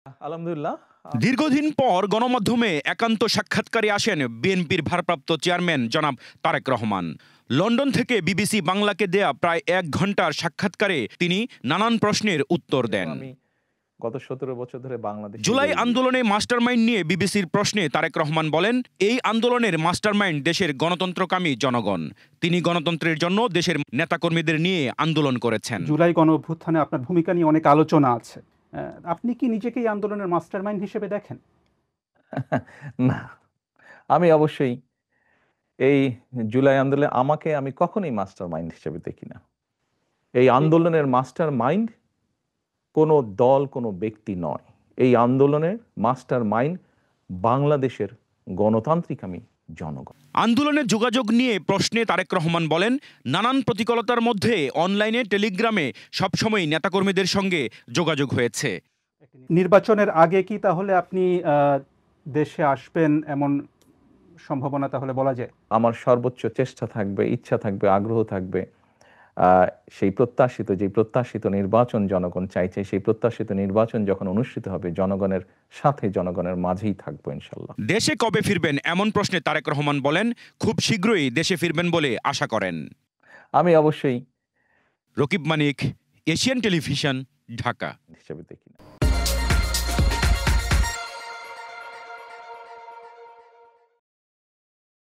আলহামদুলিল্লাহ। দীর্ঘদিন পর গণমাধ্যমে একান্ত সাক্ষাৎকারে আসেন বিএনপির ভারপ্রাপ্ত চেয়ারম্যান জনাব তারেক রহমান। লন্ডন থেকে বিবিসি বাংলাকে দেয়া প্রায় ১ ঘণ্টার সাক্ষাৎকারে তিনি নানান প্রশ্নের উত্তর দেন। আমি গত ১৭ বছর ধরে বাংলাদেশে জুলাই আন্দোলনে মাস্টারমাইন্ড নিয়ে বিবিসির প্রশ্নে তারেক রহমান বলেন, এই আন্দোলনের মাস্টারমাইন্ড দেশের গণতন্ত্রকামী জনগণ। তিনি গণতন্ত্রের জন্য দেশের নেতাকর্মীদের নিয়ে আন্দোলন করেছেন। জুলাই গণঅভ্যুত্থানে আপনার ভূমিকা নিয়ে অনেক আলোচনা আছে। আপনি কি নিজেকে এই আন্দোলনের মাস্টারমাইন্ড হিসেবে দেখেন? না, আমি অবশ্যই এই জুলাই আন্দোলনে আমি কখনোই মাস্টারমাইন্ড হিসেবে দেখি না। এই আন্দোলনের মাস্টারমাইন্ড কোনো দল, কোনো ব্যক্তি নয়। এই আন্দোলনের মাস্টারমাইন্ড বাংলাদেশের গণতান্ত্রিকামী জনগণ। আন্দোলনের যোগাযোগ নিয়ে প্রশ্নে তারেক রহমান বলেন, নানান প্রতিকূলতার মধ্যে অনলাইনে, টেলিগ্রামে সবসময় নেতাকর্মীদের সঙ্গে যোগাযোগ হয়েছে। নির্বাচনের আগে কি তাহলে আপনি দেশে আসবেন এমন সম্ভাবনা তাহলে বলা যায়? আমার সর্বোচ্চ চেষ্টা থাকবে, ইচ্ছা থাকবে, আগ্রহ থাকবে। সেই প্রত্যাশিত নির্বাচন জনগণ চাইছে, সেই প্রত্যাশিত নির্বাচন যখন অনুষ্ঠিত হবে জনগণের সাথে, জনগণের মাঝেই থাকবো ইনশাল্লাহ। দেশে কবে ফিরবেন এমন প্রশ্নে তারেক রহমান বলেন, খুব শীঘ্রই দেশে ফিরবেন বলে আশা করেন। আমি অবশ্যই রকিব মানিক, এশিয়ান টেলিভিশন, ঢাকা। হিসেবে দেখি।